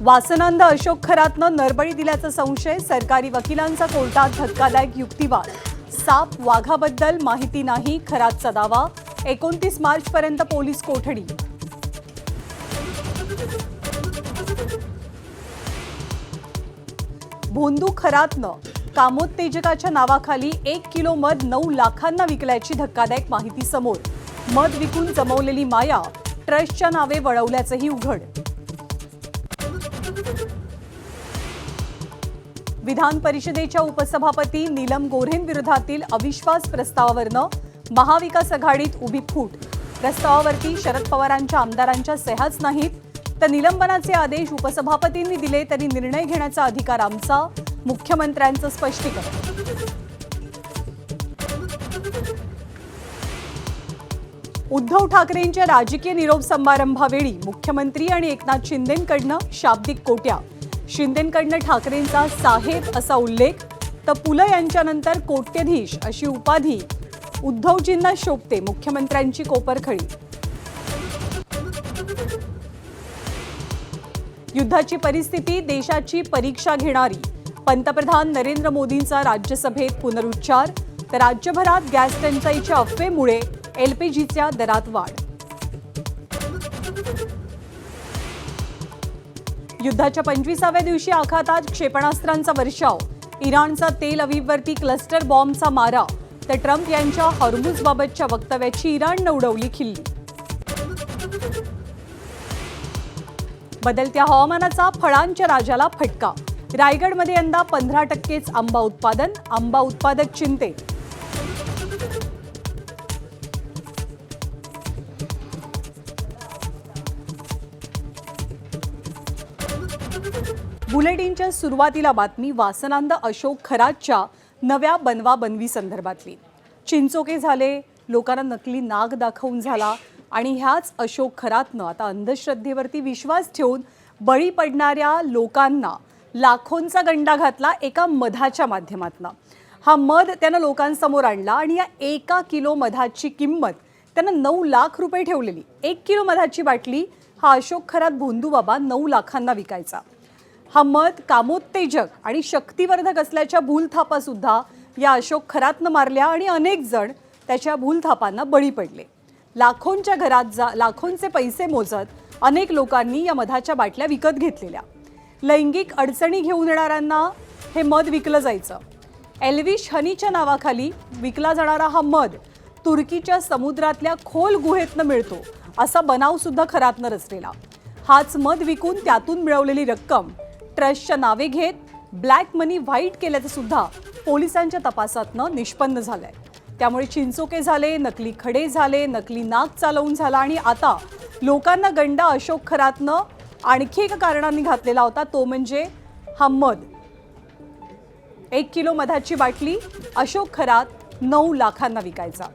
वासनांद अशोक खरातनं नरबळी दिल्याचा संशय, सरकारी वकिलांचा कोर्टात धक्कादायक युक्तिवाद. साप वाघाबद्दल माहिती नाही, खरातचा दावा. 29 मार्चपर्यंत पोलीस कोठडी. भोंदू खरातनं कामोत्तेजकाच्या नावाखाली 1 किलो मध 9 लाखांना विकल्याची धक्कादायक माहिती समोर. मध विकून जमवलेली माया ट्रस्टच्या नावे वळवल्याचंही उघड. विधान परिषदेच्या उपसभापती नीलम गोऱ्हेंविरोधातील अविश्वास प्रस्तावावरनं महाविकास आघाडीत उभी फूट. प्रस्तावावरती शरद पवारांच्या आमदारांच्या सह्याच नाहीत, तर निलंबनाचे आदेश उपसभापतींनी दिले तरी निर्णय घेण्याचा अधिकार आमचा. मुख्यमंत्र्यांचं स्पष्टीकरण. उद्धव ठाकरेंच्या राजकीय निरोप समारंभावेळी मुख्यमंत्री आणि एकनाथ शिंदेंकडनं शाब्दिक कोट्या. शिंदेंकडनं ठाकरेंचा साहेब असा उल्लेख, तर पुलं यांच्यानंतर कोट्यधीश अशी उपाधी उद्धवजींना शोभते. मुख्यमंत्र्यांची कोपरखळी. युद्धाची परिस्थिती देशाची परीक्षा घेणारी. पंतप्रधान नरेंद्र मोदींचा राज्यसभेत पुनरुच्चार. तर राज्यभरात गॅस टंचाईच्या अफवेमुळे एलपीजीच्या दरात वाढ. युद्धाच्या 25व्या दिवशी आखातात क्षेपणास्त्रांचा वर्षाव. इराणचा तेल अवीववरती क्लस्टर बॉम्बचा मारा. तर ट्रम्प यांच्या हॉर्मुझबाबतच्या वक्तव्याची इराणनं उडवली खिल्ली. बदलत्या हवामानाचा फळांच्या राजाला फटका. रायगडमध्ये यंदा 15%च आंबा उत्पादन. आंबा उत्पादक चिंतेत. बुलेटिनच्या सुरुवातीला बातमी वासनांद अशोक खरातच्या नव्या बनवाबनवी संदर्भातली. चिंचोके झाले, लोकांना नकली नाग दाखवून झाला आणि ह्याच अशोक खरातनं आता अंधश्रद्धेवरती विश्वास ठेवून बळी पडणाऱ्या लोकांना लाखोंचा गंडा घातला एका मधाच्या माध्यमातून. हा मध त्यानं लोकांसमोर आणला आणि या 1 किलो मधाची किंमत त्यानं 9 लाख रुपये ठेवलेली. 1 किलो मधाची बाटली हा अशोक खरात भोंदू बाबा 9 लाखांना विकायचा. हा मध कामोत्तेजक आणि शक्तिवर्धक असल्याच्या भूलथापा सुद्धा या अशोक खरातनं मारल्या आणि अनेक जण त्याच्या भूलथापांना बळी पडले. लाखोंच्या घरात लाखोंचे पैसे मोजत अनेक लोकांनी या मधाच्या बाटल्या विकत घेतलेल्या. लैंगिक अडचणी घेऊन येणाऱ्यांना हे मध विकलं जायचं. एल्विश हनीच्या नावाखाली विकला जाणारा हा मध तुर्कीच्या समुद्रातल्या खोल गुहेतनं मिळतो असा बनाव सुद्धा खरातनं रचलेला. हाच मध विकून त्यातून मिळवलेली रक्कम ट्रस्टच्या नावे घेत ब्लॅक मनी व्हाईट केल्याचं सुद्धा पोलिसांच्या तपासातनं निष्पन्न झालंय. त्यामुळे चिंचोके झाले, नकली खडे झाले, नकली नाग चालवून झाला आणि आता लोकांना गंडा अशोक खरातनं आणखी एका कारणाने घातलेला होता, तो म्हणजे हा मध. 1 किलो मधाची बाटली अशोक खरात 9 लाखांना विकायचा.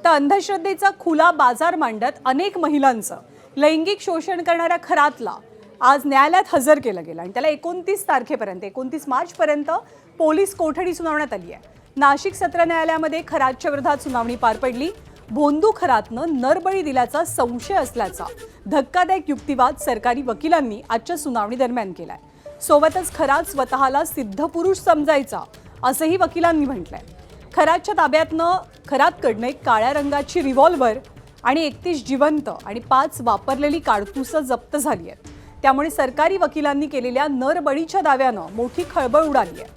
तर अंधश्रद्धेचा खुला बाजार मांडत अनेक महिलांचं लैंगिक शोषण करणाऱ्या खरातला आज न्यायालयात हजर केलं गेलं आणि त्याला 29 मार्चपर्यंत पोलीस कोठडी सुनावण्यात आली आहे. नाशिक सत्र न्यायालयामध्ये खरातच्या विरोधात सुनावणी पार पडली. भोंदू खरातनं नरबळी दिल्याचा संशय असल्याचा धक्कादायक युक्तिवाद सरकारी वकिलांनी आजच्या सुनावणी दरम्यान केलाय. सोबतच खरात स्वतःला सिद्धपुरुष समजायचा असंही वकिलांनी म्हटलंय. खरातच्या ताब्यातनं खरातकडनं एक काळ्या रंगाची रिव्हॉल्व्हर आणि 31 जिवंत आणि 5 वापरलेली काडतुसं जप्त झाली आहेत. त्यामुळे सरकारी वकिलांनी केलेल्या नरबळीच्या दाव्यानं मोठी खळबळ उडाली आहे.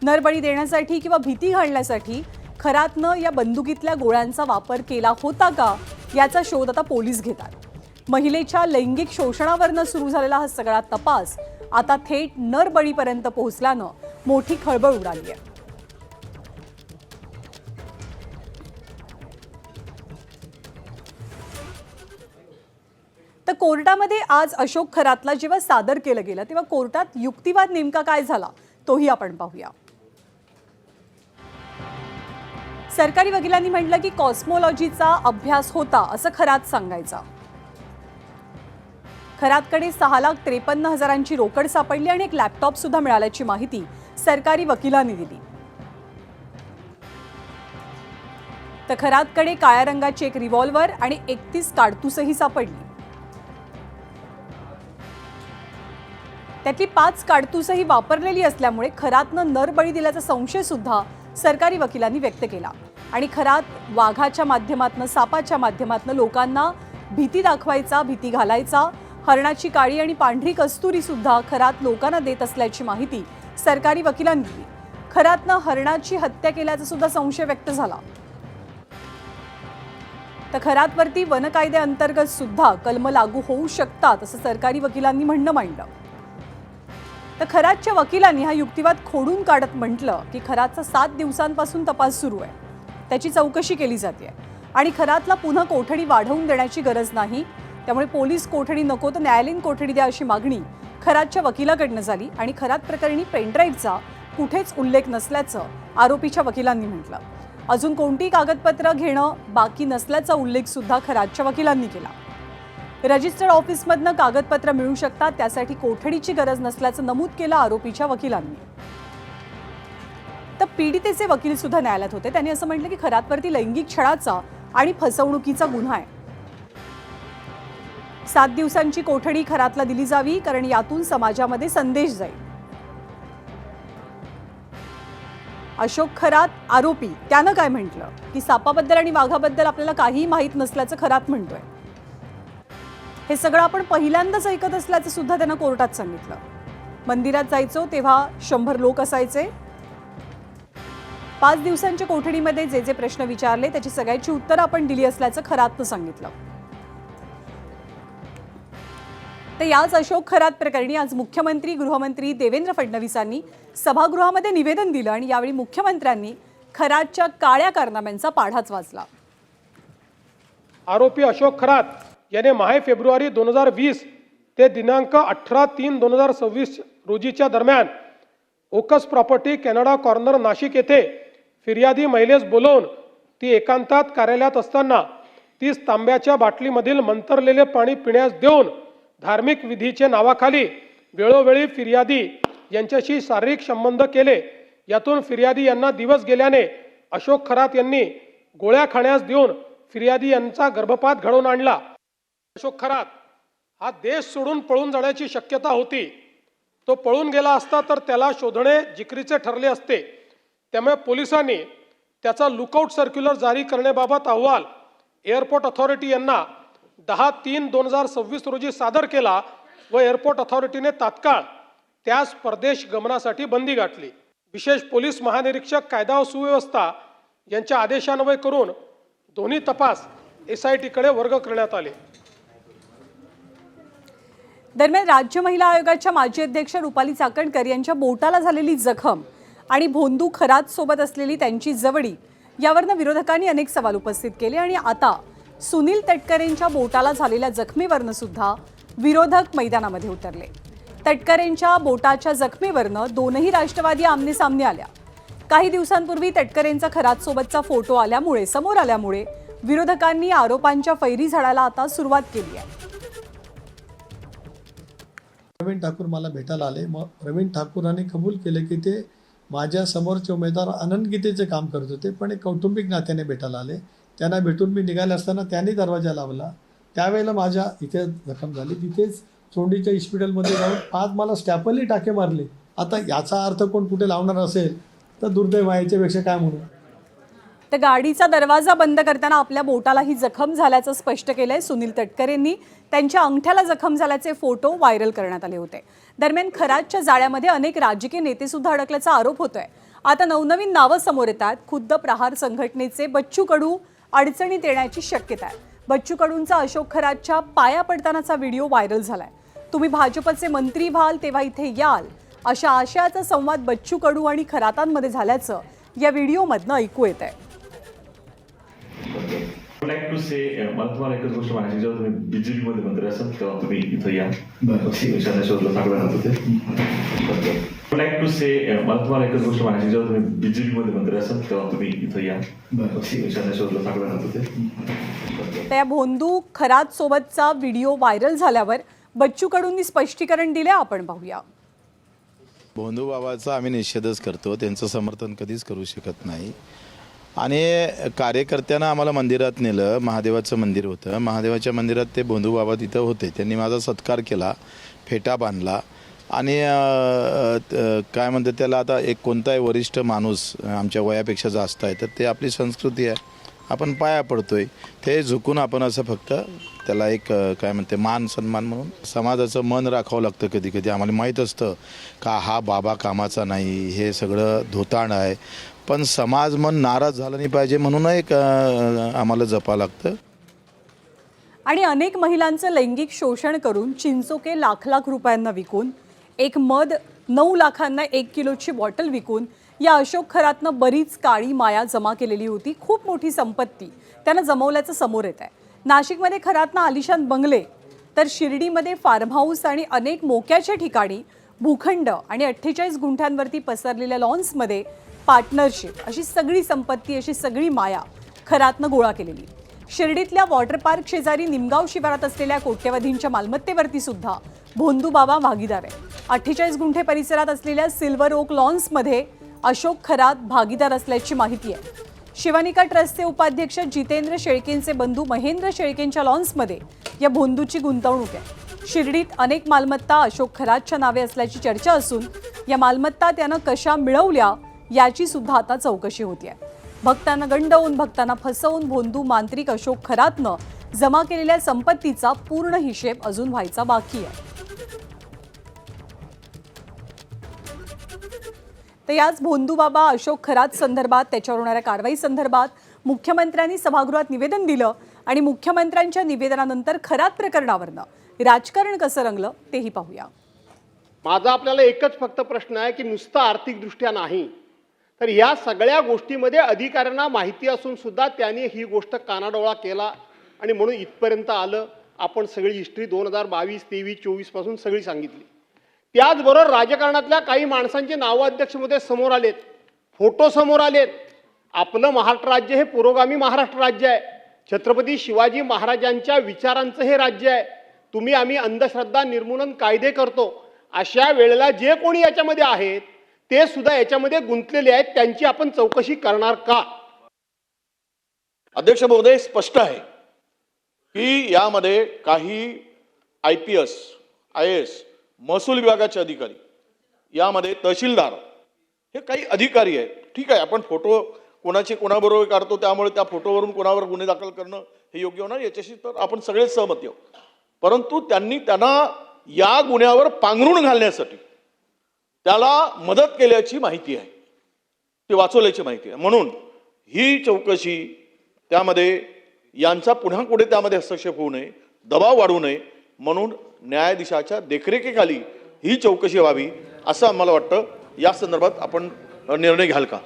नरबळी देण्यासाठी किंवा भीती घालण्यासाठी खरातनं या बंदुकीतल्या गोळ्यांचा वापर केला होता का याचा शोध आता पोलीस घेतात. महिलेच्या लैंगिक शोषणावरनं सुरू झालेला हा सगळा तपास आता थेट नरबळीपर्यंत पोहोचल्यानं मोठी खळबळ उडाली आहे. तर कोर्टामध्ये आज अशोक खरातला जेव्हा सादर केलं गेलं तेव्हा कोर्टात युक्तिवाद नेमका काय झाला तोही आपण पाहूया. सरकारी वकिलांनी म्हटलं की कॉस्मोलॉजीचा अभ्यास होता असं खरात सांगायचा. खरातकडे 6,53,000ची रोकड सापडली आणि एक लॅपटॉप सुद्धा मिळाल्याची माहिती सरकारी वकिलांनी दिली. तर खरातकडे काळ्या रंगाची एक रिव्हॉल्वर आणि 31 काडतूसही सापडली। त्यातली 5 काडतूसही वापरलेली असल्यामुळे खरातनं नरबळी दिल्याचा संशय सुद्धा सरकारी वकिलांनी व्यक्त केला आणि खरात वाघाच्या माध्यमातून, सापाच्या माध्यमातून लोकांना भीती दाखवायचा, भीती घालायचा। हरणाची काळी आणि पांढरी कस्तुरी सुद्धा खरात लोकांना देत असल्याची माहिती सरकारी वकिलांनी दिली। खरातनं हरणाची हत्या केल्याचा सुद्धा संशय व्यक्त झाला। तर खरातवरती वन कायद्याअंतर्गत सुद्धा कलम लागू होऊ शकतात असं सरकारी वकिलांनी म्हणणं मांडलं। तर खरातच्या वकिलांनी हा युक्तिवाद खोडून काढत म्हटलं की खरातचा 7 दिवसांपासून तपास सुरू आहे, त्याची चौकशी केली जाते आणि खरातला पुन्हा कोठडी वाढवून देण्याची गरज नाही, त्यामुळे पोलीस कोठडी नको तर न्यायालयीन कोठडी द्या अशी मागणी खरातच्या वकिलाकडनं झाली आणि खरात प्रकरणी पेनड्राईव्हचा कुठेच उल्लेख नसल्याचं आरोपीच्या वकिलांनी म्हटलं। अजून कोणती कागदपत्र घेणं बाकी नसल्याचा उल्लेख सुद्धा खरातच्या वकिलांनी केला। रजिस्टर्ड ऑफिसमधनं कागदपत्र मिळू शकतात, त्यासाठी कोठडीची गरज नसल्याचं नमूद केलं आरोपीच्या वकिलांनी। तर पीडितेचे वकील सुद्धा न्यायालयात होते, त्यांनी असं म्हटलं की खरातवरती लैंगिक छळाचा आणि फसवणुकीचा गुन्हा आहे। 7 दिवसांची कोठडी खरातला दिली जावी, कारण यातून समाजामध्ये संदेश जाईल। अशोक खरात आरोपी त्यानं काय म्हटलं की सापाबद्दल आणि वाघाबद्दल आपल्याला काहीही माहीत नसल्याचं खरात म्हणतोय। हे सगळं आपण पहिल्यांदाच ऐकत असल्याचं सुद्धा त्यांना कोर्टात सांगितलं। मंदिरात जायचो तेव्हा 100 लोक असायचे। 5 दिवसांच्या कोठडीमध्ये जे जे प्रश्न विचारले त्याची सगळ्याची उत्तरं आपण दिली असल्याचं खरातनं सांगितलं। तर याच अशोक खरात प्रकरणी आज मुख्यमंत्री, गृहमंत्री देवेंद्र फडणवीसांनी सभागृहामध्ये निवेदन दिलं आणि यावेळी मुख्यमंत्र्यांनी खरातच्या काळ्या कारनाम्यांचा पाढाच वाचला। आरोपी अशोक खरात याने माहे फेब्रुवारी 2020 ते दिनांक 18/3/2026 रोजीच्या दरम्यान ओकस प्रॉपर्टी कॅनडा कॉर्नर नाशिक येथे फिर्यादी महिलेस बोलवून ती एकांतात कार्यालयात असताना 30 तांब्याच्या बाटलीमधील मंतरलेले पाणी पिण्यास देऊन धार्मिक विधीचे नावाखाली वेळोवेळी फिर्यादी यांच्याशी शारीरिक संबंध केले। यातून फिर्यादी यांना दिवस गेल्याने अशोक खरात यांनी गोळ्या खाण्यास देऊन फिर्यादी यांचा गर्भपात घडवून आणला। अशोक खरात हा देश सोडून पळून जाण्याची शक्यता होती। तो पळून गेला असता तर त्याला शोधणे जिकरीचे ठरले असते, त्यामुळे पोलिसांनी त्याचा लुकआउट सर्क्युलर जारी करण्याबाबत अहवाल एअरपोर्ट अथॉरिटी यांना 10/3/2026 रोजी सादर केला व एअरपोर्ट अथॉरिटीने तात्काळ त्यास परदेश गमनासाठी बंदी घातली। विशेष पोलीस महानिरीक्षक कायदा व सुव्यवस्था यांच्या आदेशान्वये करून दोन्ही तपास SIT कडे वर्ग करण्यात आले। दरम्यान राज्य महिला आयोगाच्या माजी अध्यक्ष रुपाली चाकणकर यांच्या बोटाला झालेली जखम आणि भोंदू खरात सोबत असलेली त्यांची जवळी यावरनं विरोधकांनी अनेक सवाल उपस्थित केले आणि आता सुनील तटकरेंच्या बोटाला झालेल्या जखमीवरनं सुद्धा विरोधक मैदानामध्ये उतरले। तटकरेंच्या बोटाच्या जखमीवरनं दोनही राष्ट्रवादी आमनेसामने आल्या। काही दिवसांपूर्वी तटकरेंचा खरात सोबतचा फोटो समोर आल्यामुळे विरोधकांनी आरोपांच्या फैरी झाडाला आता सुरुवात केली आहे। प्रवीण ठाकूर मला भेटायला आले। मग प्रवीण ठाकूरांनी कबूल केले की ते माझ्या समोरचे उमेदवार आनंद गीतेचे काम करत होते, पण एक कौटुंबिक नात्याने भेटायला आले। त्यांना भेटून मी निघाले असताना त्यांनी दरवाजा लावला, त्यावेळेला माझ्या इथे जखम झाली। तिथेच चोंडीच्या हॉस्पिटलमध्ये जाऊन 5 मला स्टॅपलही टाके मारले। आता याचा अर्थ कोण कुठे लावणार असेल तर दुर्दैव आहे, याच्यापेक्षा काय म्हणू। तर गाडीचा दरवाजा बंद करताना आपल्या बोटाला ही जखम झाल्याचं स्पष्ट केलंय सुनील तटकरेंनी। त्यांच्या अंगठ्याला जखम झाल्याचे फोटो व्हायरल करण्यात आले होते। दरम्यान खरातच्या जाळ्यामध्ये अनेक राजकीय नेते सुद्धा अडकल्याचा आरोप होतोय। आता नवनवीन नावं समोर येतात। खुद्द प्रहार संघटनेचे बच्चू कडू अडचणीत येण्याची शक्यता आहे। बच्चू कडूंचा अशोक खरातच्या पाया पडतानाचा व्हिडिओ व्हायरल झालाय। तुम्ही भाजपचे मंत्री व्हाल तेव्हा इथे याल, अशा आशयाचा संवाद बच्चू कडू आणि खरातांमध्ये झाल्याचं या व्हिडिओमधनं ऐकू येत आहे। लाईक टू से मला तुम्हाला एकच गोष्ट म्हणायची, जेव्हा तुम्ही BJP मध्ये मंत्री असाल तेव्हा तुम्ही इथं या शोधला साकडं होते। लाईक टू से मला तुम्हाला एकच गोष्ट म्हणायची, जेव्हा तुम्ही BJP मध्ये मंत्री असाल तेव्हा तुम्ही इथं या शोधला साकडं होते। त्या भोंदू खरात सोबतचा व्हिडिओ व्हायरल झाल्यावर बच्चू कडूंनी स्पष्टीकरण दिले, आपण पाहूया। भोंदू बाबाचा आम्ही निषेधच करतो, त्यांचं समर्थन कधीच करू शकत नाही। आणि कार्यकर्त्यांना आम्हाला मंदिरात नेलं. महादेवाचं मंदिर होतं. महादेवाच्या मंदिरात ते भोंदूबाबा तिथं होते. त्यांनी माझा सत्कार केला, फेटा बांधला आणि काय म्हणतात त्याला, आता एक कोणताही वरिष्ठ माणूस आमच्या वयापेक्षा जास्त आहे तर ते आपली संस्कृती आहे, आपण पाया पडतोय. ते झुकून आपण असं फक्त त्याला एक काय म्हणते मान सन्मान म्हणून समाजाचं मन राखावं लागतं. कधी कधी आम्हाला माहीत असतं का हा बाबा कामाचा नाही, हे सगळं धोताण आहे, पण समाज मन नाराज झाला नाही पाहिजे म्हणून एक आम्हाला जपावं लागतं. आणि अनेक महिलांचं लैंगिक शोषण करून चिंचोके लाख लाख रुपयांना विकून, एक मध 9 लाखांना 1 किलोची बॉटल विकून या अशोक खरातनं बरीच काळी माया जमा केलेली होती. खूप मोठी संपत्ती त्यानं जमवल्याचं समोर येत आहे. नाशिकमध्ये खरातनं आलिशान बंगले, तर शिर्डीमध्ये फार्म हाऊस आणि अनेक मोक्याच्या ठिकाणी भूखंड आणि 48 गुंठ्यांवरती पसरलेल्या लॉन्समध्ये पार्टनरशिप, अशी सगळी संपत्ती, अशी सगळी माया खरातनं गोळा केलेली. शिर्डीतल्या वॉटर पार्क शेजारी निमगाव शिवारात असलेल्या कोट्यवधींच्या मालमत्तेवरती सुद्धा भोंदूबाबा भागीदार आहे. 48 गुंठे परिसरात असलेल्या सिल्वर ओक लॉन्समध्ये अशोक खरात भागीदार असल्याची माहिती आहे. शिवानिका ट्रस्टचे उपाध्यक्ष जितेंद्र शेळकेंचे बंधू महेंद्र शेळकेंच्या लॉन्समध्ये या भोंदूची गुंतवणूक आहे. शिर्डीत अनेक मालमत्ता अशोक खरातच्या नावे असल्याची चर्चा असून या मालमत्ता त्यानं कशा मिळवल्या याची सुद्धा आता चौकशी होतीये. भक्तांना गंडवून, भक्तांना फसवून भोंदू मांत्रिक अशोक खरातनं जमा केलेल्या संपत्तीचा पूर्ण हिशेब अजून व्हायचा बाकी आहे. तर याच भोंदूबाबा अशोक खरात संदर्भात, त्याच्यावर होणाऱ्या कारवाई संदर्भात मुख्यमंत्र्यांनी सभागृहात निवेदन दिलं आणि मुख्यमंत्र्यांच्या निवेदनानंतर खरात प्रकरणावरनं राजकारण कसं रंगलं तेही पाहूया. माझा आपल्याला एकच फक्त प्रश्न आहे की नुसतं आर्थिकदृष्ट्या नाही तर या सगळ्या गोष्टीमध्ये अधिकाऱ्यांना माहिती असून सुद्धा त्यांनी ही गोष्ट कानाडोळा केला आणि म्हणून इथपर्यंत आलं. आपण सगळी हिस्ट्री 2022, 23, 24 पासून सगळी सांगितली. त्याचबरोबर राजकारणातल्या काही माणसांचे नावं अध्यक्षमध्ये समोर आलेत, फोटो समोर आलेत. आपलं महाराष्ट्र राज्य हे पुरोगामी महाराष्ट्र राज्य आहे. छत्रपती शिवाजी महाराजांच्या विचारांचं हे राज्य आहे. तुम्ही आम्ही अंधश्रद्धा निर्मूलन कायदे करतो. अशा वेळेला जे कोणी याच्यामध्ये आहेत ते सुद्धा याच्यामध्ये गुंतलेले आहेत, त्यांची आपण चौकशी करणार का? अध्यक्ष महोदय, स्पष्ट आहे की यामध्ये काही IPS, IAS, महसूल विभागाचे अधिकारी, यामध्ये तहसीलदार, हे काही अधिकारी आहेत. ठीक आहे, आपण फोटो कोणाचे कोणाबरोबर काढतो त्यामुळे त्या फोटोवरून कोणावर गुन्हे दाखल करणं हे योग्य होणार, याच्याशी तर आपण सगळेच सहमत आहोत. परंतु त्यांना या गुन्ह्यावर पांघरून घालण्यासाठी त्याला मदत केल्याची माहिती आहे, ती वाचवल्याची माहिती आहे. म्हणून ही चौकशी, त्यामध्ये यांचा पुन्हा पुढे त्यामध्ये हस्तक्षेप होऊ नये, दबाव वाढू नये म्हणून न्यायाधीशाच्या देखरेखीखाली ही चौकशी व्हावी असं आम्हाला वाटतं. या संदर्भात आपण निर्णय घ्याल का?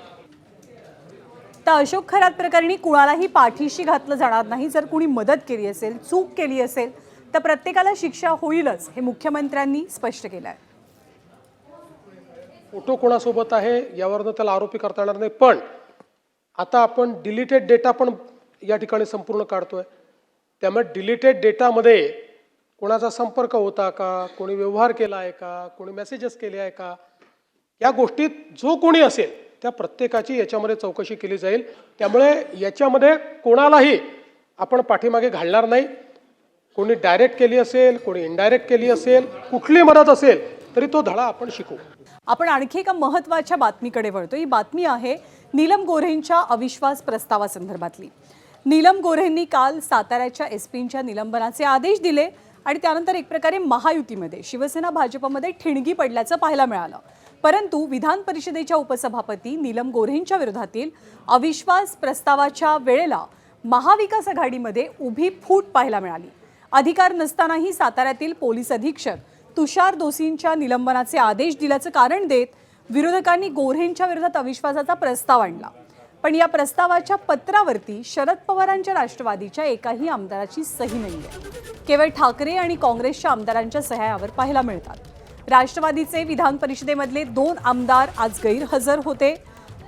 तर अशोक खरात प्रकरणी कुणालाही पाठीशी घातलं जाणार नाही. जर कुणी मदत केली असेल, चूक केली असेल तर प्रत्येकाला शिक्षा होईलच, हे मुख्यमंत्र्यांनी स्पष्ट केलं आहे. फोटो कोणासोबत आहे यावरनं त्याला आरोपी करता येणार नाही. पण आता आपण डिलीटेड डेटा पण या ठिकाणी संपूर्ण काढतोय. त्यामुळे डिलीटेड डेटामध्ये कोणाचा संपर्क होता का, कोणी व्यवहार केला आहे का, कोणी मेसेजेस केले आहे का, या गोष्टीत जो कोणी असेल त्या प्रत्येकाची याच्यामध्ये चौकशी केली जाईल. त्यामुळे याच्यामध्ये कोणालाही आपण पाठीमागे घालणार नाही. कोणी डायरेक्ट केली असेल, कोणी इनडायरेक्ट केली असेल, कुठली मदत असेल तरी तो धडा आपण शिकू. आपण आणखी एका महत्त्वाच्या बातमीकडे वळतो. ही बातमी आहे नीलम गोऱ्हेंच्या अविश्वास प्रस्तावासंदर्भातली. नीलम गोऱ्हेंनी काल साताऱ्याच्या एसपींच्या निलंबनाचे आदेश दिले आणि त्यानंतर एक प्रकारे महायुतीमध्ये शिवसेना भाजपमध्ये ठिणगी पडल्याचं पाहायला मिळालं. परंतु विधान परिषदेच्या उपसभापती नीलम गोऱ्हेंच्या विरोधातील अविश्वास प्रस्तावाच्या वेळेला महाविकास आघाडीमध्ये उभी फूट पाहायला मिळाली. अधिकार नसतानाही साताऱ्यातील पोलीस अधीक्षक तुषार दोशींच्या निलंबनाचे आदेश दिल्याचं कारण देत विरोधकांनी गोऱ्हेंच्या विरोधात अविश्वासाचा प्रस्ताव आणला. पण या प्रस्तावाच्या पत्रावरती शरद पवारांच्या राष्ट्रवादीच्या एकाही आमदाराची सही नाहीये. केवळ ठाकरे आणि काँग्रेसच्या आमदारांच्या सह्या यावर पाहायला मिळतात. राष्ट्रवादीचे विधान परिषदेमधले 2 आमदार आज गैरहजर होते.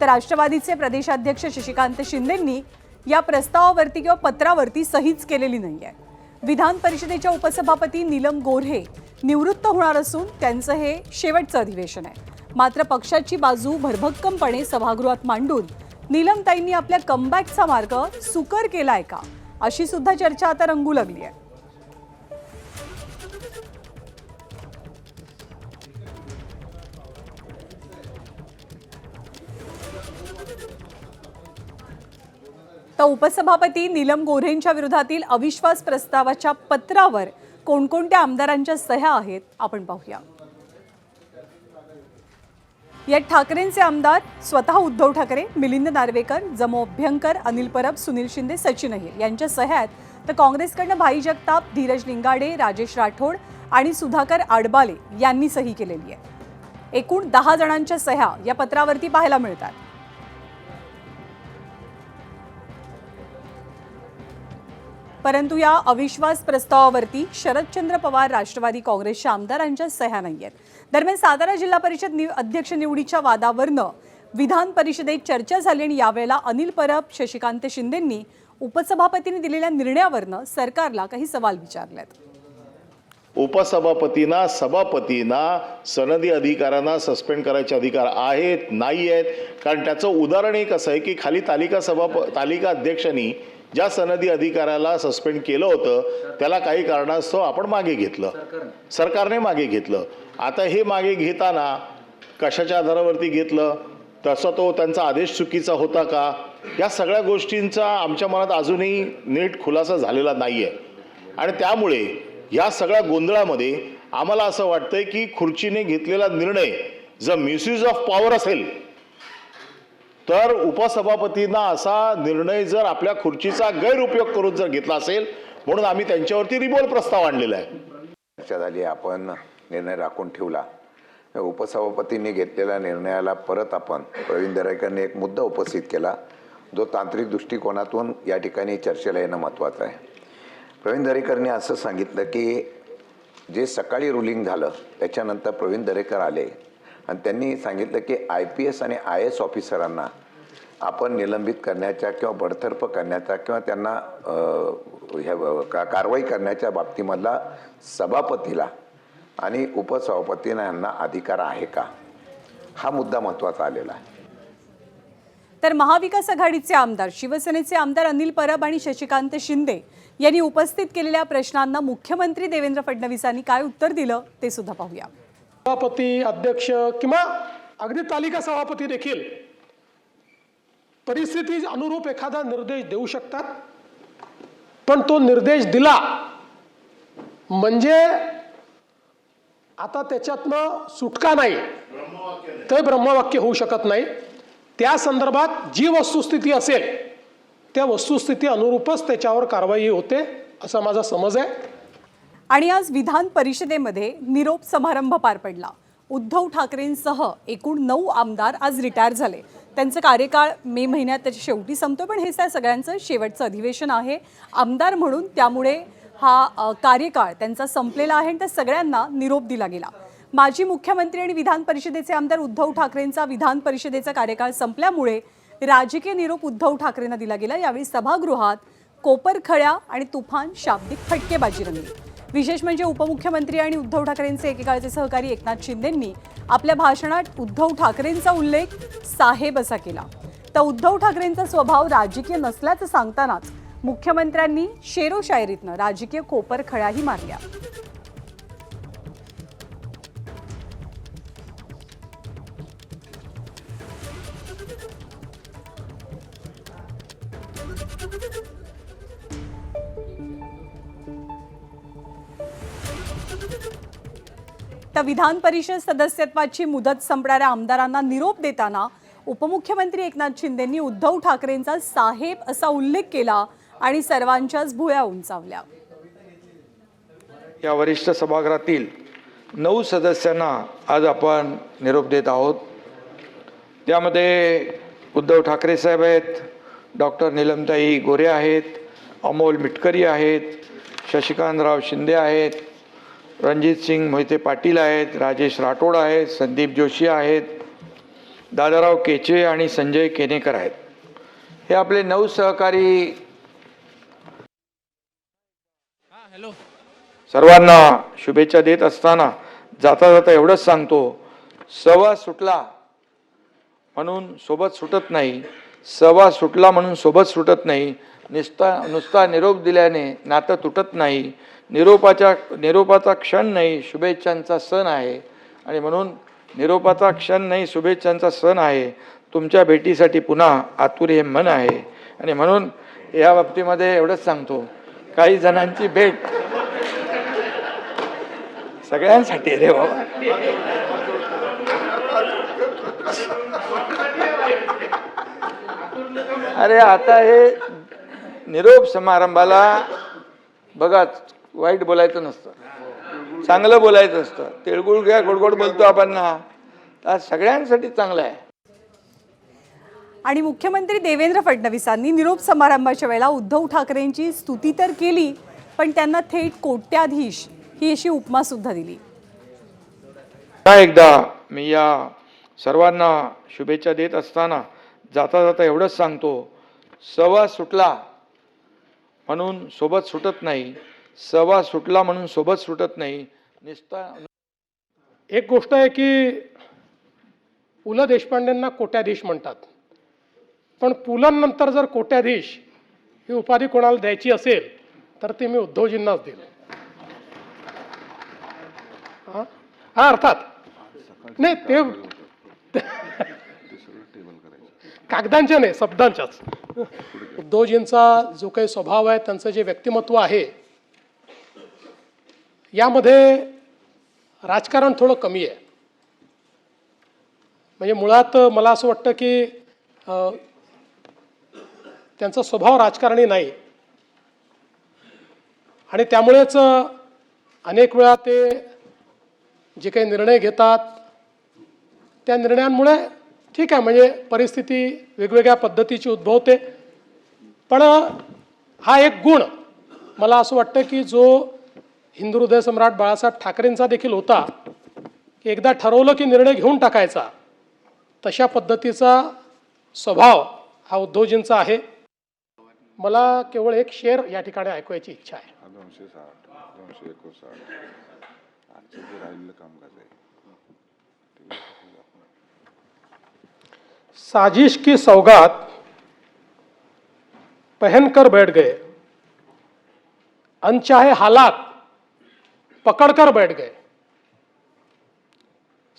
तर राष्ट्रवादीचे प्रदेशाध्यक्ष शशिकांत शिंदेंनी या प्रस्तावावरती किंवा पत्रावरती सहीच केलेली नाहीये. विधान परिषदेच्या उपसभापती नीलम गोऱ्हे निवृत्त होणार असून त्यांचं हे शेवटचं अधिवेशन आहे. मात्र पक्षाची बाजू भरभक्कमपणे सभागृहात मांडून नीलमताईंनी आपल्या कमबॅकचा मार्ग सुकर केलाय का, अशी सुद्धा चर्चा आता रंगू लागली आहे. तर उपसभापती नीलम गोऱ्हेंच्या विरोधातील अविश्वास प्रस्तावाच्या पत्रावर कोणकोणत्या आमदारांच्या सह्या आहेत आपण पाहूया. यात ठाकरेंचे आमदार स्वतः उद्धव ठाकरे, मिलिंद नार्वेकर, जमो अभ्यंकर, अनिल परब, सुनील शिंदे, सचिन अहिर यांच्या सह्या आहेत. तर काँग्रेसकडनं भाई जगताप, धीरज लिंगाडे, राजेश राठोड आणि सुधाकर आडबाले यांनी सही केलेली आहे. एकूण 10 जणांच्या सह्या या पत्रावरती पाहायला मिळतात. परंतु या अविश्वास प्रस्तावावरती शरदचंद्र पवार राष्ट्रवादी काँग्रेसच्या आमदारांच्या सह्या नाहीयेत. दरम्यान सातारा जिल्हा परिषद अध्यक्ष निवडीच्या वादावरनं विधान परिषदेत चर्चा झाली आणि यावेळेला अनिल परब, शशिकांत शिंदेंनी उपसभापतींनी दिलेल्या निर्णयावरनं सरकारला काही सवाल विचारलेत. सभापतींना सनदी अधिकाऱ्यांना सस्पेंड करायचे अधिकार आहेत नाही आहेत? कारण त्याचं उदाहरण एक असं आहे की खाली तालिका अध्यक्षांनी ज्या सनदी अधिकाऱ्याला सस्पेंड केलं होतं त्याला काही कारणास्तव आपण मागे घेतलं, सरकारने मागे घेतलं. आता हे मागे घेताना कशाच्या आधारावरती घेतलं, तसा तो त्यांचा आदेश चुकीचा होता का, या सगळ्या गोष्टींचा आमच्या मनात अजूनही नीट खुलासा झालेला नाही आहे. आणि त्यामुळे या सगळ्या गोंधळामध्ये आम्हाला असं वाटतंय की खुर्चीने घेतलेला निर्णय जर मिसयूज ऑफ पॉवर असेल तर उपसभापतींना असा निर्णय जर आपल्या खुर्चीचा गैरउपयोग करून जर घेतला असेल म्हणून आम्ही त्यांच्यावरती रिबोल प्रस्ताव आणलेला आहे. चर्चा झाली, आपण निर्णय राखून ठेवला. उपसभापतींनी घेतलेल्या निर्णयाला परत आपण प्रवीण दरेकरने एक मुद्दा उपस्थित केला जो तांत्रिक दृष्टिकोनातून या ठिकाणी चर्चेला येणं महत्त्वाचं आहे. प्रवीण दरेकरने असं सांगितलं की जे सकाळी रुलिंग झालं त्याच्यानंतर प्रवीण दरेकर आले आणि त्यांनी सांगितलं की IPS आणि IAS ऑफिसरांना आपण निलंबित करण्याच्या किंवा बडतर्फ करण्याचा किंवा त्यांना कारवाई करण्याच्या बाबतीमधला सभापतीला आणि उपसभापतींना यांना अधिकार आहे का, हा मुद्दा महत्त्वाचा आलेला आहे. तर महाविकास आघाडीचे आमदार, शिवसेनेचे आमदार अनिल परब आणि शशिकांत शिंदे यांनी उपस्थित केलेल्या प्रश्नांना मुख्यमंत्री देवेंद्र फडणवीसांनी काय उत्तर दिलं ते सुद्धा पाहूया. सभापती, अध्यक्ष किंवा अगदी तालिका सभापती देखील परिस्थिती अनुरूप एखादा निर्देश देऊ शकतात, पण तो निर्देश दिला म्हणजे आता त्याच्यातनं सुटका नाही, ते ब्रह्मवाक्य होऊ शकत नाही. त्या संदर्भात जी वस्तुस्थिती असेल त्या वस्तुस्थिती अनुरूपच त्याच्यावर कारवाई होते असा माझा समज आहे. आणि आज विधान परिषदेमध्ये निरोप समारंभ पार पडला. उद्धव ठाकरेंसह एकूण 9 आमदार आज रिटायर झाले. त्यांचं कार्यकाळ मे महिन्यात त्याच्या शेवटी संपतो, पण हे त्या सगळ्यांचं शेवटचं अधिवेशन आहे आमदार म्हणून, त्यामुळे हा कार्यकाळ त्यांचा संपलेला आहे आणि त्या सगळ्यांना निरोप दिला गेला. माजी मुख्यमंत्री आणि विधान परिषदेचे आमदार उद्धव ठाकरेंचा विधान परिषदेचा कार्यकाळ संपल्यामुळे राजकीय निरोप उद्धव ठाकरेंना दिला गेला. यावेळी सभागृहात कोपरखळ्या आणि तुफान शाब्दिक फटकेबाजी रंगली. विशेष म्हणजे उपमुख्यमंत्री आणि उद्धव ठाकरेंचे एकेकाळचे सहकारी एकनाथ शिंदेंनी आपल्या भाषणात उद्धव ठाकरेंचा उल्लेख साहेब असा केला. तर उद्धव ठाकरेंचा स्वभाव राजकीय नसल्याचं सांगतानाच मुख्यमंत्र्यांनी शेरो शायरीतनं राजकीय कोपरखळ्याही मारल्या. तर विधान परिषद सदस्यत्वाची मुदत संपणाऱ्या आमदारांना निरोप देताना उपमुख्यमंत्री एकनाथ शिंदेंनी उद्धव ठाकरेंचा साहेब असा उल्लेख केला आणि सर्वांच्याच भुवया उंचावल्या. या वरिष्ठ सभागृहातील 9 सदस्यांना आज आपण निरोप देत आहोत. त्यामध्ये उद्धव ठाकरे साहेब आहेत, डॉक्टर नीलमताई गोरे आहेत, अमोल मिटकरी आहेत, शशिकांतराव शिंदे आहेत, रणजित सिंग मोहिते पाटील आहेत, राजेश राठोड आहेत, संदीप जोशी आहेत, दादाराव केचे आणि संजय केनेकर आहेत. हे आपले 9 सहकारी सर्वांना शुभेच्छा देत असताना जाता जाता एवढंच सांगतो, सहवास सुटला म्हणून सोबत सुटत नाही. सवा सुटला म्हणून सोबत सुटत नाही. नुसता निरोप दिल्याने नातं तुटत नाही. निरोपाचा क्षण नाही, शुभेच्छांचा सण आहे. आणि म्हणून निरोपाचा क्षण नाही, शुभेच्छांचा सण आहे. तुमच्या भेटीसाठी पुन्हा आतुर हे मन आहे. आणि म्हणून या बाबतीमध्ये एवढंच सांगतो, काही जणांची भेट सगळ्यांसाठी रे बाबा. अरे आता हे निरोप समारंभाला बघा, वाईट बोलायचं नसतं, चांगलं बोलायचं असतं. तिळगुळ घ्या, गोडगोड बोलतो आपण ना, तर सगळ्यांसाठी चांगलं आहे. आणि मुख्यमंत्री देवेंद्र फडणवीसांनी निरोप समारंभाच्या वेळेला उद्धव ठाकरेंची स्तुती तर केली, पण त्यांना थेट कोट्याधीश ही अशी उपमा सुद्धा दिली. पुन्हा एकदा मी या सर्वांना शुभेच्छा देत असताना जाता जाता एवढंच सांगतो, सवा सुटला म्हणून सोबत सुटत नाही. सवा सुटला म्हणून सोबत सुटत नाही. एक गोष्ट आहे की पु ल देशपांडेंना कोट्याधीश म्हणतात, पण पुलंनंतर जर कोट्याधीश ही उपाधी कोणाला द्यायची असेल तर ती मी उद्धवजींनाच देईल. हा अर्थात नाही, ते कागदांच्या नाही, शब्दांच्याच. उद्धवजींचा जो काही स्वभाव आहे, त्यांचं जे व्यक्तिमत्व आहे, यामध्ये राजकारण थोडं कमी आहे. म्हणजे मुळात मला असं वाटतं की त्यांचा स्वभाव राजकारणी नाही, आणि त्यामुळेच अनेक वेळा ते जे काही निर्णय घेतात त्या निर्णयांमुळे ठीक आहे, म्हणजे परिस्थिती वेगवेगळ्या पद्धतीची उद्भवते. पण हा एक गुण मला असं वाटतं की जो हिंदू हृदय सम्राट बाळासाहेब ठाकरेंचा देखील होता, की एकदा ठरवलं की निर्णय घेऊन टाकायचा, तशा पद्धतीचा स्वभाव हा उद्धवजींचा आहे. मला केवळ एक शेर या ठिकाणी ऐकवायची इच्छा आहे. 259 आजचं जे राहिलेलं कामकाज आहे, साजिश की सौगात पहनकर बैठ गए, अनचाहे हालात पकड़कर बैठ गए.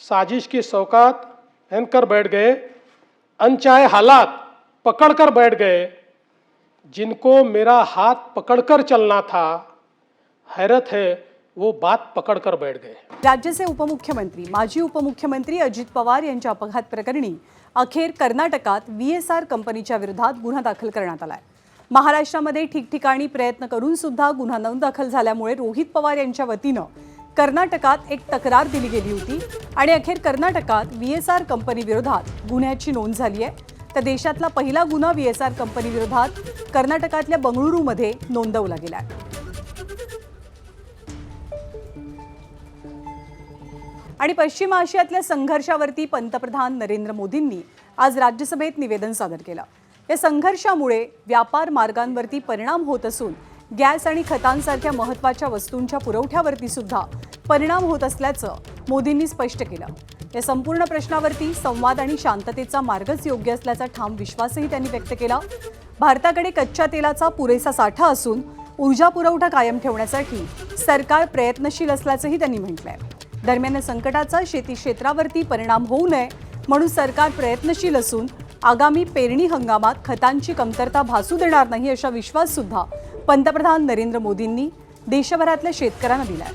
साजिश की सौगात पहनकर बैठ गए, अनचाहे हालात पकड़कर बैठ गए. जिनको मेरा हाथ पकड़कर चलना था, हैरत है वो बात पकड़कर बैठ गए. राज्याचे उपमुख्यमंत्री माजी उपमुख्यमंत्री अजित पवार यांच्या अपघात प्रकरणी अखेर कर्नाटकात VSR कंपनीच्या विरोधात गुन्हा दाखल करण्यात आलाय. महाराष्ट्रामध्ये ठिकठिकाणी प्रयत्न करून सुद्धा गुन्हा न दाखल झाल्यामुळे रोहित पवार यांच्या वतीनं कर्नाटकात एक तक्रार दिली गेली होती आणि अखेर कर्नाटकात VSR कंपनी विरोधात गुन्ह्याची नोंद झाली आहे. तर देशातला पहिला गुन्हा VSR कंपनी विरोधात कर्नाटकातल्या बंगळुरूमध्ये नोंदवला गेला आहे. आणि पश्चिम आशियातल्या संघर्षावरती पंतप्रधान नरेंद्र मोदींनी आज राज्यसभेत निवेदन सादर केलं. या संघर्षामुळे व्यापार मार्गांवरती परिणाम होत असून गॅस आणि खतांसारख्या महत्त्वाच्या वस्तूंच्या पुरवठ्यावरती सुद्धा परिणाम होत असल्याचं मोदींनी स्पष्ट केलं. या संपूर्ण प्रश्नावरती संवाद आणि शांततेचा मार्गच योग्य असल्याचा ठाम विश्वासही त्यांनी व्यक्त केला. भारताकडे कच्च्या तेलाचा पुरेसा साठा असून ऊर्जा पुरवठा कायम ठेवण्यासाठी सरकार प्रयत्नशील असल्याचंही त्यांनी म्हटलंय. दरम्यान या संकटाचा शेती क्षेत्रावरती परिणाम होऊ नये म्हणून सरकार प्रयत्नशील असून आगामी पेरणी हंगामात खतांची कमतरता भासू देणार नाही असा विश्वास सुद्धा पंतप्रधान नरेंद्र मोदींनी देशभरातल्या शेतकऱ्यांना दिलाय.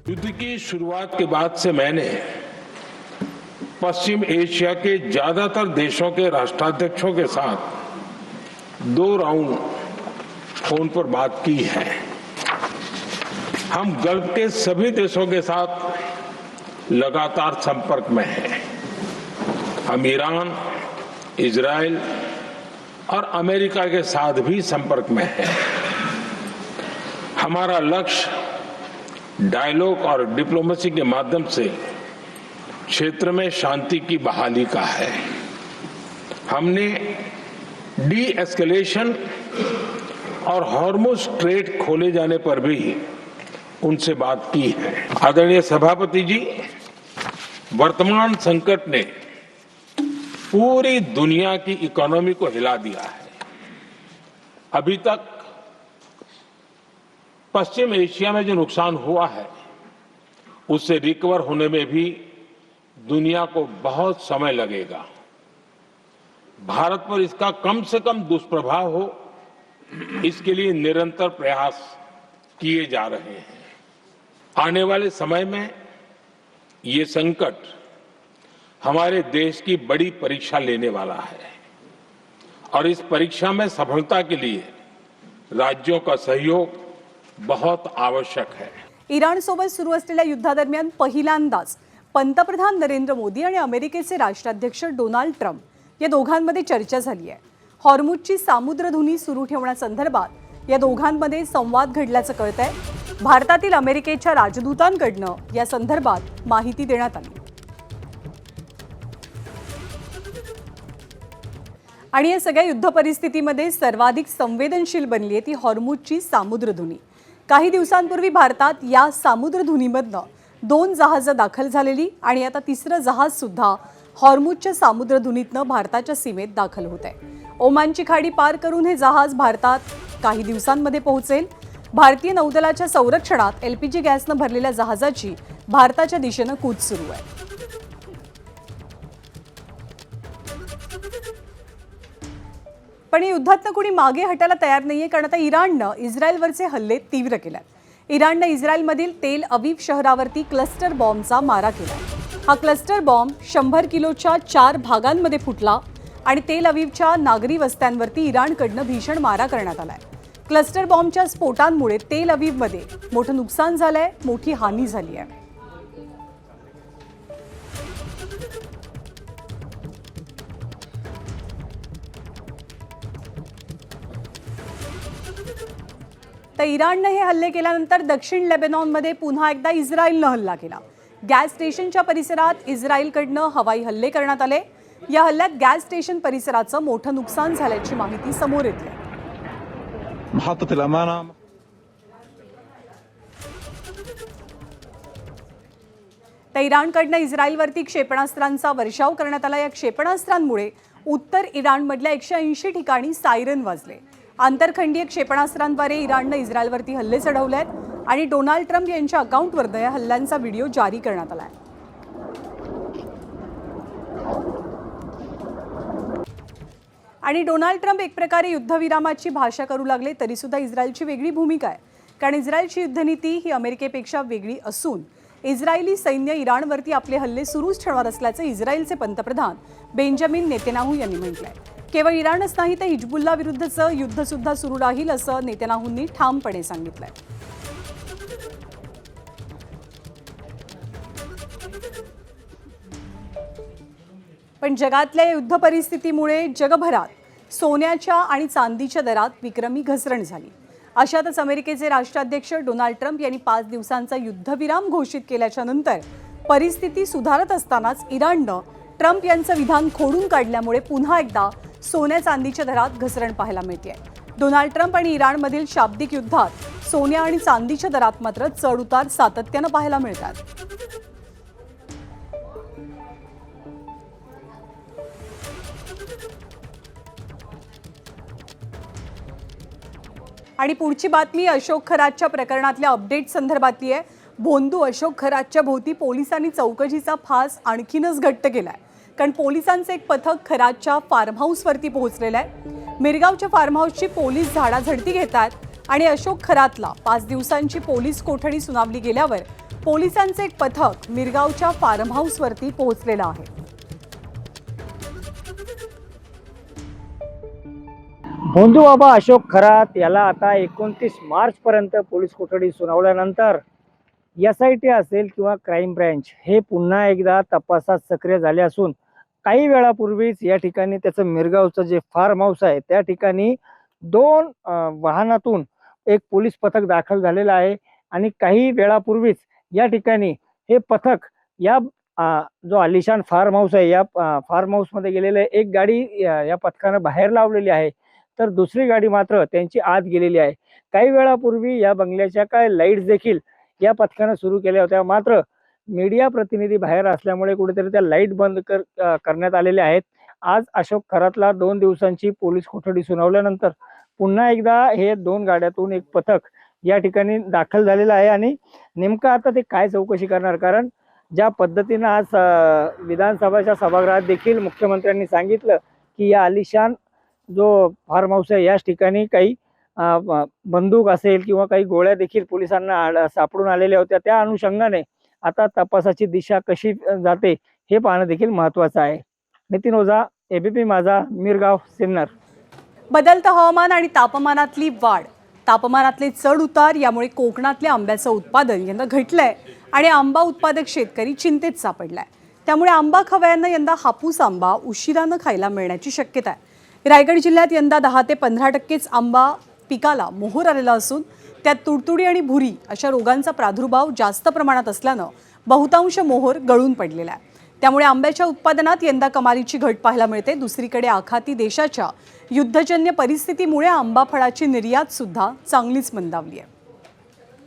युद्ध की शुरुआत के बाद से मैंने पश्चिम एशिया के ज्यादातर देशों के राष्ट्राध्यक्षों के साथ 2 राउंड फोन पर बात की है. हम गल्फ के सभी देशों के साथ लगातार संपर्क में हैं. हम ईरान, इजराइल और अमेरिका के साथ भी संपर्क में हैं. हमारा लक्ष्य डायलॉग और डिप्लोमेसी के माध्यम से क्षेत्र में शांति की बहाली का है. हमने डी एस्केलेशन और हॉर्मुज स्ट्रेट खोले जाने पर भी उनसे बात की है. आदरणीय सभापति जी, वर्तमान संकट ने पूरी दुनिया की इकोनॉमी को हिला दिया है। अभी तक पश्चिम एशिया में जो नुकसान हुआ है उससे रिकवर होने में भी दुनिया को बहुत समय लगेगा। भारत पर इसका कम से कम दुष्प्रभाव हो, इसके लिए निरंतर प्रयास किए जा रहे हैं। आने वाले समय में ये संकट हमारे देश की बड़ी परीक्षा लेने वाला है और इस परीक्षा में सफलता के लिए राज्यों का सहयोग बहुत आवश्यक है। इराणसोबत सुरू असलेल्या युद्धादरम्यान पहिल्यांदाच पंतप्रधान नरेंद्र मोदी आणि अमेरिकेचे राष्ट्राध्यक्ष डोनाल्ड ट्रम्प या दोघांमध्ये चर्चा झाली आहे। हॉर्मुझची सामुद्रधुनी सुरू ठेवण्यासंदर्भात या दोघांमध्ये संवाद घडल्याचं कळतंय। भारतातील अमेरिकेच्या राजदूतांकडनं या संदर्भात माहिती देण्यात आली आणि या सगळ्या युद्ध परिस्थितीमध्ये सर्वाधिक संवेदनशील बनली आहे ती हॉर्मुझची सामुद्रधुनी। काही दिवसांपूर्वी भारतात या सामुद्रधुनीमधनं 2 जहाजं दाखल झालेली आणि आता तिसरं जहाज सुद्धा हॉर्मुझच्या सामुद्रधुनीतनं भारताच्या सीमेत दाखल होत आहे। ओमानची खाडी पार करून हे जहाज भारतात काही दिवसांमध्ये पोहोचेल। भारतीय नौदलाच्या संरक्षणात LPG गॅसनं भरलेल्या जहाजाची भारताच्या दिशेनं कूच सुरू आहे। पण या युद्धातनं कोणी मागे हटायला तयार नाहीये, कारण आता इराणनं इस्रायलवरचे हल्ले तीव्र केलेत। इराणनं इस्रायलमधील तेल अवीव शहरावरती क्लस्टर बॉम्बचा मारा केला। हा क्लस्टर बॉम्ब 100 किलोच्या 4 भागांमध्ये फुटला आणि तेल अवीवच्या नागरी वस्त्यांवरती इराणकडनं भीषण मारा करण्यात आलाय। क्लस्टर बॉम्बच्या स्फोटांमुळे तेल अवीवमध्ये मोठं नुकसान झालंय, मोठी हानी झाली आहे। तर इराणनं हे हल्ले केल्यानंतर दक्षिण लेबनॉनमध्ये पुन्हा एकदा इस्रायलनं हल्ला केला। गॅस स्टेशनच्या परिसरात इस्रायलकडनं हवाई हल्ले करण्यात आले। या हल्ल्यात गॅस स्टेशन परिसराचं मोठं नुकसान झाल्याची माहिती समोर येते। तर इराणकडनं इस्रायलवरती क्षेपणास्त्रांचा वर्षाव करण्यात आला। या क्षेपणास्त्रांमुळे उत्तर इराणमधल्या 180 ठिकाणी सायरन वाजले। आंतरखंडीय क्षेपणास्त्रांद्वारे इराणनं इस्रायलवरती हल्ले चढवलेत आणि डोनाल्ड ट्रम्प यांच्या अकाउंटवरनं या हल्ल्यांचा व्हिडिओ जारी करण्यात आला आहे। आणि डोनाल्ड ट्रम्प एक प्रकारे युद्धविरामाची भाषा करू लागले, तरी सुद्धा इस्रायलची वेगळी भूमिका आहे, कारण इस्रायलची युद्धनीती ही अमेरिकेपेक्षा वेगळी असून इस्रायली सैन्य इराणवरती आपले हल्ले सुरूच ठेवणार असल्याचं इस्रायलचे पंतप्रधान बेंजामिन नेतन्याहू यांनी म्हटलंय। केवळ इराणच नाही तर हिजबुल्ला विरुद्धचं युद्ध सुद्धा सुरू राहील असं नेतन्याहूंनी ठामपणे सांगितलंय। पण जगातल्या युद्ध परिस्थितीमुळे जगभरात सोन्याच्या आणि चांदीच्या दरात विक्रमी घसरण झाली। अशातच अमेरिकेचे राष्ट्राध्यक्ष डोनाल्ड ट्रम्प यांनी 5 दिवसांचा युद्धविराम घोषित केल्याच्या नंतर परिस्थिती सुधारत असतानाच इराणनं ट्रम्प यांचं विधान खोडून काढल्यामुळे पुन्हा एकदा सोन्या चांदीच्या दरात घसरण पाहायला मिळते। डोनाल्ड ट्रम्प आणि इराणमधील शाब्दिक युद्धात सोन्या आणि चांदीच्या दरात मात्र चढउतार सातत्यानं पाहायला मिळतात। आणि पुढची बातमी अशोक खरातच्या प्रकरणातल्या अपडेट संदर्भातली आहे। भोंदू अशोक खरातच्या भोवती पोलिसांनी चौकशीचा फास आणखीनच घट्ट केलाय, कारण पोलिसांचं एक पथक खरातच्या फार्म हाऊसवरती पोहोचलेलं आहे। मिरगावच्या फार्म हाऊसची पोलीस झाडाझडती घेतात आणि अशोक खरातला 5 दिवसांची पोलीस कोठडी सुनावली गेल्यावर पोलिसांचं एक पथक मिरगावच्या फार्म हाऊसवरती पोहोचलेलं आहे। भोंदू बाबा अशोक खरात याला आता 29 मार्चपर्यंत पोलीस कोठडी सुनावल्यानंतर SIT असेल किंवा क्राईम ब्रँच हे पुन्हा एकदा तपासात सक्रिय झाले असून काही वेळापूर्वीच या ठिकाणी त्याचं मिरगावचं जे फार्म हाऊस आहे त्या ठिकाणी 2 वाहनातून एक पोलीस पथक दाखल झालेलं आहे आणि काही वेळापूर्वीच या ठिकाणी हे पथक या जो आलिशान फार्म हाऊस आहे या फार्म हाऊसमध्ये गेलेले एक गाडी या पथकानं बाहेर लावलेली आहे, तर दुसरी गाडी मात्र त्यांची आत गेलेली आहे। काही वेळापूर्वी या बंगल्याच्या काय लाईट्स देखील या पथकानं सुरू केल्या होत्या, मात्र मीडिया प्रतिनिधी बाहेर असल्यामुळे कुठेतरी त्या लाईट बंद करण्यात आलेल्या आहेत आज अशोक खरातला 2 दिवसांची पोलीस कोठडी सुनावल्यानंतर पुन्हा एकदा हे 2 गाड्यातून एक पथक या ठिकाणी दाखल झालेलं आहे आणि नेमकं आता ते काय चौकशी करणार, कारण ज्या पद्धतीनं आज विधानसभेच्या सभागृहात देखील मुख्यमंत्र्यांनी सांगितलं की या आलिशान जो फार्म हाऊस आहे याच ठिकाणी काही बंदूक असेल किंवा काही गोळ्या देखील पोलिसांना सापडून आलेल्या होत्या, त्या अनुषंगाने आता तपासाची दिशा कशी जाते हे पाहणं देखील महत्त्वाचं आहे. नितीन ओझा, एबीपी माझा, मिरगाव, सिन्नर. बदलतं हवामान आणि तापमानातली वाढ, तापमानातले चढ उतार यामुळे कोकणातल्या आंब्याचं उत्पादन यंदा घटलंय आणि आंबा उत्पादक शेतकरी चिंतेत सापडलाय. त्यामुळे आंबा खवयांना यंदा हापूस आंबा उशिरानं खायला मिळण्याची शक्यता आहे. रायगड जिल्ह्यात यंदा 10 ते 15% आंबा पिकाला मोहर आलेला असून त्यात तुडतुडी आणि भुरी अशा रोगांचा प्रादुर्भाव जास्त प्रमाणात असल्यानं बहुतांश मोहर गळून पडलेला आहे. त्यामुळे आंब्याच्या उत्पादनात यंदा कमालीची घट पाहायला मिळते. दुसरीकडे आखाती देशाच्या युद्धजन्य परिस्थितीमुळे आंबा फळाची निर्यात सुद्धा चांगलीच मंदावली आहे.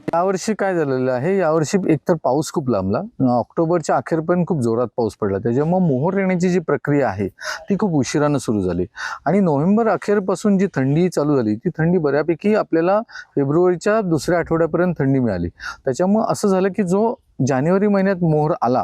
यावर्षी काय झालेलं आहे, यावर्षी एकतर पाऊस खूप लांबला, ऑक्टोबरच्या अखेरपर्यंत खूप जोरात पाऊस पडला, त्याच्यामुळे मोहर येण्याची जी प्रक्रिया आहे ती खूप उशिरानं सुरू झाली आणि नोव्हेंबर अखेरपासून जी थंडी चालू झाली ती थंडी बऱ्यापैकी आपल्याला फेब्रुवारीच्या दुसऱ्या आठवड्यापर्यंत थंडी मिळाली. त्याच्यामुळे असं झालं की जो जानेवारी महिन्यात मोहर आला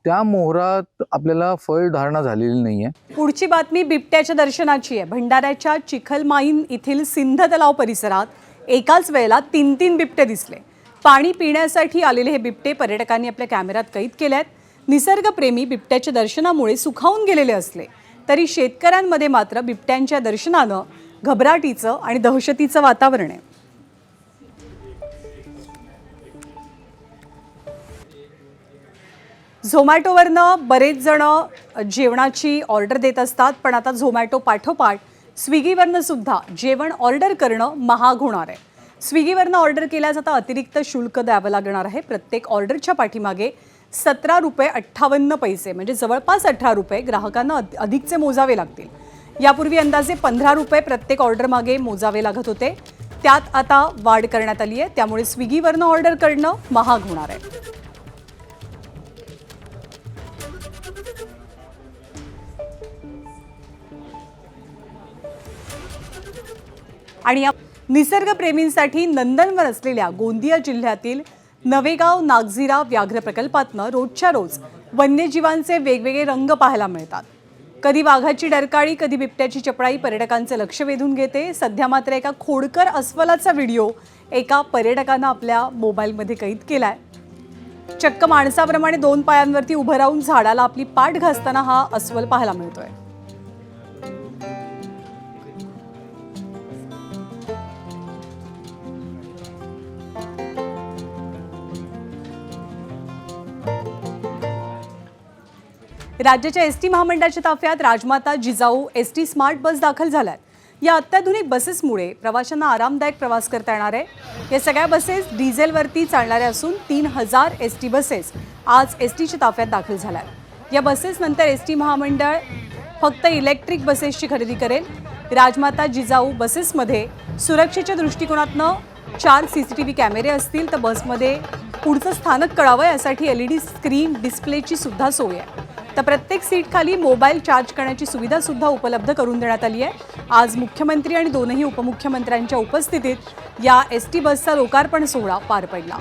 त्या मोहरात आपल्याला फळधारणा झालेली नाही आहे. पुढची बातमी बिबट्याच्या दर्शनाची आहे. भंडाऱ्याच्या चिखलमाईन येथील सिंध तलाव परिसरात एकाच वेळेला 3 बिबटे दिसले. पाणी पिण्यासाठी आलेले हे बिबटे पर्यटकांनी आपल्या कॅमेऱ्यात कैद केले आहेत. निसर्गप्रेमी बिबट्याच्या दर्शनामुळे सुखावून गेलेले असले तरी शेतकऱ्यांमध्ये मात्र बिबट्यांच्या दर्शनानं घबराटीचं आणि दहशतीचं वातावरण आहे. झोमॅटोवरनं बरेच जण जेवणाची ऑर्डर देत असतात, पण आता झोमॅटो पाठोपाठ स्विगीवरनं सुद्धा जेवण ऑर्डर करणं महाग होणार आहे. स्विगीवरनं ऑर्डर केल्यास आता अतिरिक्त शुल्क द्यावं लागणार आहे. प्रत्येक ऑर्डरच्या पाठीमागे 17 रुपये 58 पैसे म्हणजे जवळपास 18 रुपये ग्राहकांना अधिकचे मोजावे लागतील. यापूर्वी अंदाजे 15 रुपये प्रत्येक ऑर्डर मागे मोजावे लागत होते, त्यात आता वाढ करण्यात आली आहे. त्यामुळे स्विगीवरनं ऑर्डर करणं महाग होणार आहे. आणि या निसर्गप्रेमींसाठी नंदनवन असलेल्या गोंदिया जिल्ह्यातील नवेगाव नागझिरा व्याघ्र प्रकल्पातनं रोजच्या रोज वन्यजीवांचे वेगवेगळे रंग पाहायला मिळतात. कधी वाघाची डरकाळी, कधी बिबट्याची चपळाई पर्यटकांचं लक्ष वेधून घेते. सध्या मात्र एका खोडकर अस्वलाचा व्हिडिओ एका पर्यटकानं आपल्या मोबाईलमध्ये कैद केलाय. चक्क माणसाप्रमाणे 2 पायांवरती उभं राहून झाडाला आपली पाठ घासताना हा अस्वल पाहायला मिळतोय. राज्याच्या एसटी महामंडळाच्या ताफ्यात राजमाता जिजाऊ एसटी स्मार्ट बस दाखल झाल्यात. या अत्याधुनिक बसेसमुळे प्रवाशांना आरामदायक प्रवास करता येणार आहे. या सगळ्या बसेस डिझेलवरती चालणाऱ्या असून 3000 एसटी बसेस आज एसटीच्या ताफ्यात दाखल झाल्यात. या बसेस नंतर एसटी महामंडळ फक्त इलेक्ट्रिक बसेसची खरेदी करेल. राजमाता जिजाऊ बसेसमध्ये सुरक्षेच्या दृष्टिकोनातनं 4 CCTV कॅमेरे असतील, तर बसमध्ये पुढचं स्थानक कळावं यासाठी LED स्क्रीन डिस्प्लेची सुद्धा सोय आहे. तर प्रत्येक सीट खाली मोबाईल चार्ज करण्याची सुविधा सुद्धा उपलब्ध करून देण्यात आली आहे. आज मुख्यमंत्री आणि 2ही उपमुख्यमंत्र्यांच्या उपस्थितीत या एसटी बसचा लोकार्पण सोहळा पार पडला.